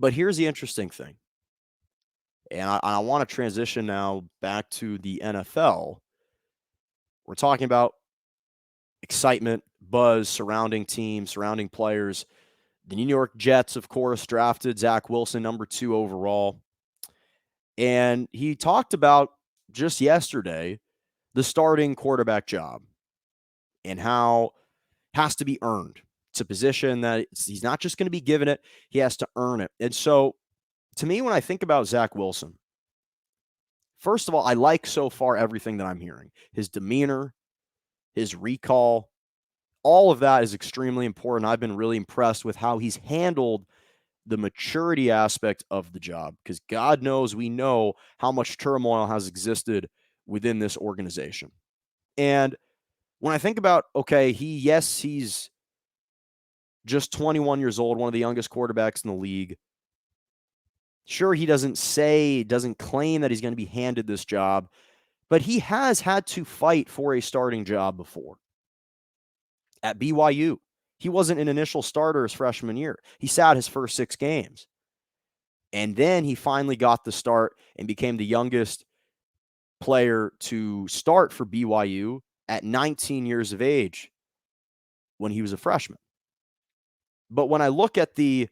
But here's the interesting thing, and I want to transition now back to the NFL. We're talking about excitement, buzz surrounding teams, surrounding players. The New York Jets, of course, drafted Zach Wilson, number 2 overall. And he talked about just yesterday the starting quarterback job and how it has to be earned. It's a position that he's not just going to be given it, he has to earn it. And so, to me, when I think about Zach Wilson, first of all, I like so far everything that I'm hearing. His demeanor, his recall, all of that is extremely important. I've been really impressed with how he's handled the maturity aspect of the job because God knows we know how much turmoil has existed within this organization. And when I think about, okay, he's just 21 years old, one of the youngest quarterbacks in the league. Sure, he doesn't claim that he's going to be handed this job, but he has had to fight for a starting job before. At BYU, he wasn't an initial starter his freshman year. He sat his first 6 games. And then he finally got the start and became the youngest player to start for BYU at 19 years of age when he was a freshman. But when I look at the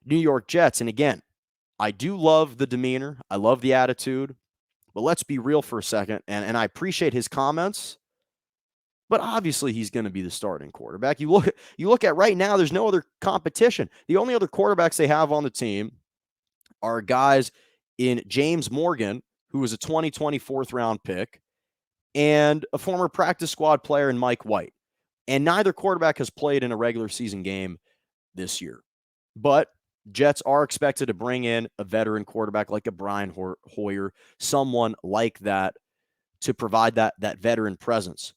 New York Jets, and again, I do love the demeanor, I love the attitude, but let's be real for a second. And I appreciate his comments, but obviously he's going to be the starting quarterback. You look at right now, there's no other competition. The only other quarterbacks they have on the team are guys in James Morgan, who was a 2020 fourth round pick, and a former practice squad player in Mike White. And neither quarterback has played in a regular season game this year. But Jets are expected to bring in a veteran quarterback like a Brian Hoyer, someone like that, to provide that veteran presence.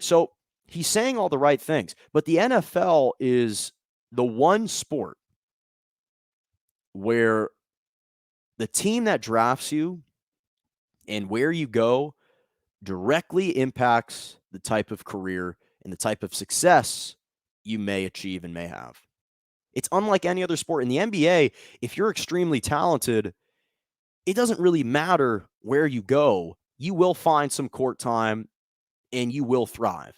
So he's saying all the right things. But the NFL is the one sport where the team that drafts you and where you go directly impacts the type of career and the type of success you may achieve and may have. It's unlike any other sport. In the NBA, if you're extremely talented, it doesn't really matter where you go. You will find some court time and you will thrive.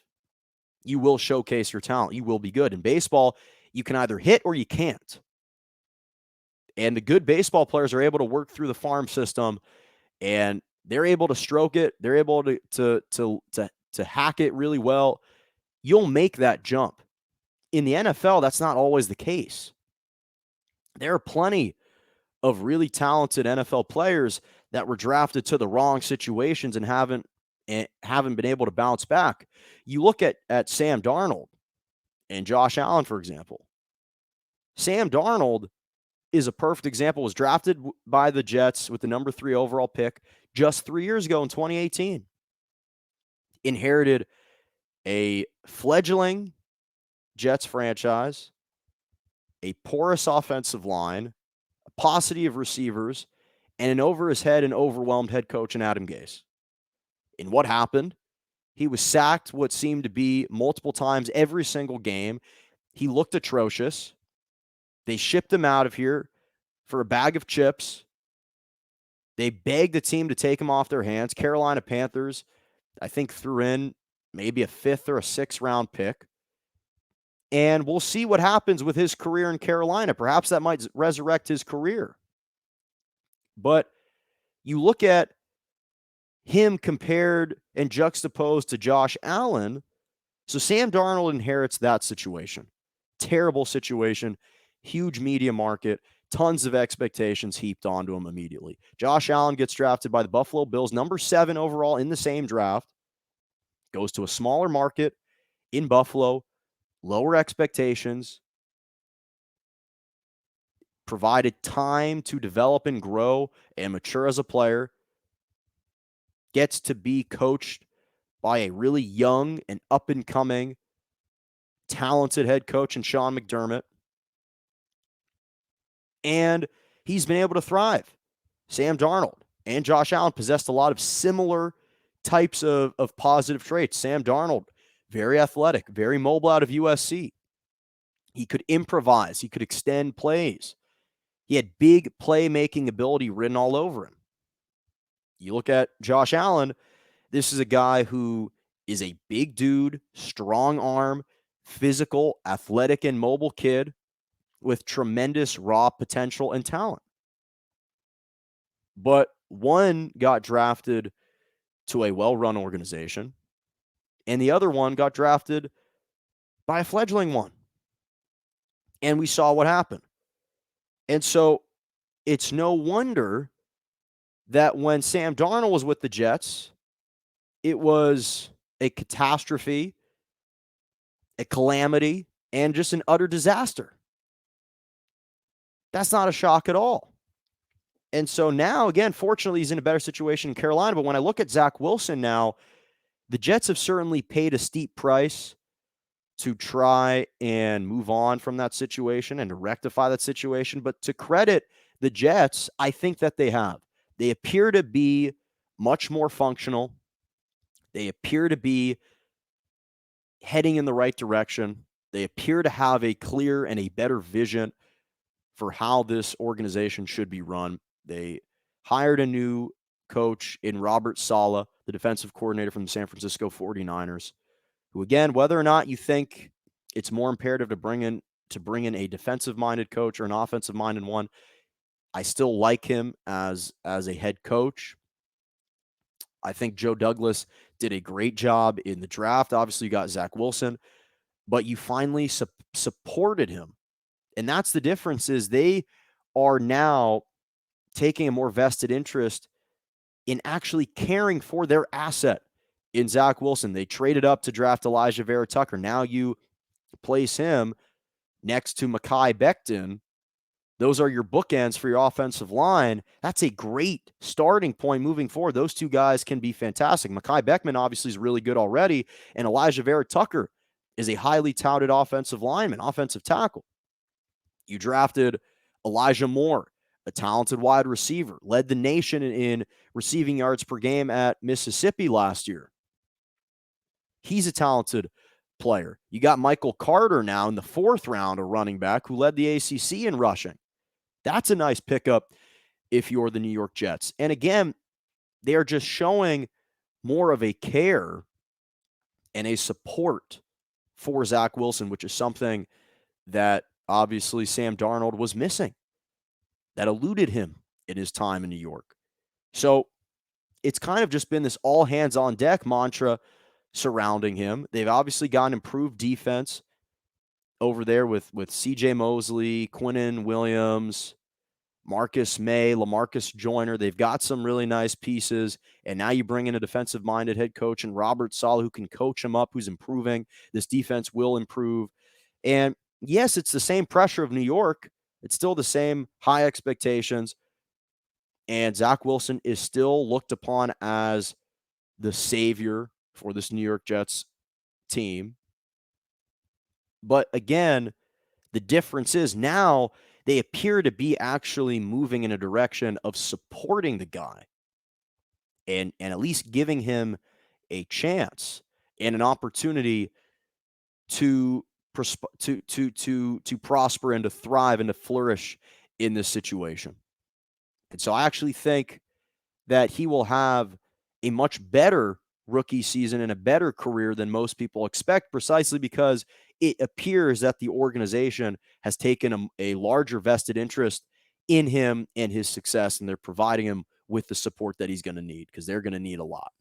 You will showcase your talent. You will be good. In baseball, you can either hit or you can't. And the good baseball players are able to work through the farm system and they're able to stroke it. They're able to hack it really well. You'll make that jump. In the NFL, that's not always the case. There are plenty of really talented NFL players that were drafted to the wrong situations and haven't been able to bounce back. You look at Sam Darnold and Josh Allen, for example. Sam Darnold is a perfect example, was drafted by the Jets with the number 3 overall pick just 3 years ago in 2018. Inherited a fledgling Jets franchise, a porous offensive line, a paucity of receivers, and an over his head and overwhelmed head coach in Adam Gase. And what happened? He was sacked what seemed to be multiple times every single game. He looked atrocious. They shipped him out of here for a bag of chips. They begged the team to take him off their hands. Carolina Panthers, I think, threw in maybe a 5th or a 6th round pick. And we'll see what happens with his career in Carolina. Perhaps that might resurrect his career. But you look at him compared and juxtaposed to Josh Allen. So Sam Darnold inherits that situation. Terrible situation, huge media market, tons of expectations heaped onto him immediately. Josh Allen gets drafted by the Buffalo Bills, number 7 overall in the same draft, goes to a smaller market in Buffalo, lower expectations, provided time to develop and grow and mature as a player, gets to be coached by a really young and up-and-coming, talented head coach in Sean McDermott. And he's been able to thrive. Sam Darnold and Josh Allen possessed a lot of similar types of positive traits. Sam Darnold, very athletic, very mobile out of USC. He could improvise. He could extend plays. He had big playmaking ability written all over him. You look at Josh Allen, this is a guy who is a big dude, strong arm, physical, athletic, and mobile kid with tremendous raw potential and talent. But one got drafted to a well-run organization, and the other one got drafted by a fledgling one. And we saw what happened. And so it's no wonder that when Sam Darnold was with the Jets, it was a catastrophe, a calamity, and just an utter disaster. That's not a shock at all. And so now, again, fortunately, he's in a better situation in Carolina. But when I look at Zach Wilson now, the Jets have certainly paid a steep price to try and move on from that situation and to rectify that situation. But to credit the Jets, I think that they have. They appear to be much more functional. They appear to be heading in the right direction. They appear to have a clear and a better vision for how this organization should be run. They hired a new coach in Robert Saleh, the defensive coordinator from the San Francisco 49ers, who, again, whether or not you think it's more imperative to bring in a defensive-minded coach or an offensive-minded one, I still like him as a head coach. I think Joe Douglas did a great job in the draft. Obviously, you got Zach Wilson, but you finally supported him. And that's the difference, is they are now taking a more vested interest in actually caring for their asset in Zach Wilson. They traded up to draft Elijah Vera Tucker. Now you place him next to Mekhi Becton. Those are your bookends for your offensive line. That's a great starting point moving forward. Those two guys can be fantastic. Mekhi Becton obviously is really good already, and Elijah Vera Tucker is a highly touted offensive lineman, offensive tackle. You drafted Elijah Moore, a talented wide receiver, led the nation in receiving yards per game at Mississippi last year. He's a talented player. You got Michael Carter now in the 4th round, a running back who led the ACC in rushing. That's a nice pickup if you're the New York Jets. And again, they are just showing more of a care and a support for Zach Wilson, which is something that obviously Sam Darnold was missing, that eluded him in his time in New York. So it's kind of just been this all hands on deck mantra surrounding him. They've obviously got an improved defense over there with C.J. Mosley, Quinnen Williams, Marcus May, LaMarcus Joyner. They've got some really nice pieces, and now you bring in a defensive-minded head coach and Robert Saleh who can coach him up, who's improving. This defense will improve. And yes, it's the same pressure of New York. It's still the same high expectations. And Zach Wilson is still looked upon as the savior for this New York Jets team. But again, the difference is now they appear to be actually moving in a direction of supporting the guy and at least giving him a chance and an opportunity to prosper and to thrive and to flourish in this situation. And so I actually think that he will have a much better rookie season and a better career than most people expect, precisely because it appears that the organization has taken a larger vested interest in him and his success, and they're providing him with the support that he's going to need, because they're going to need a lot.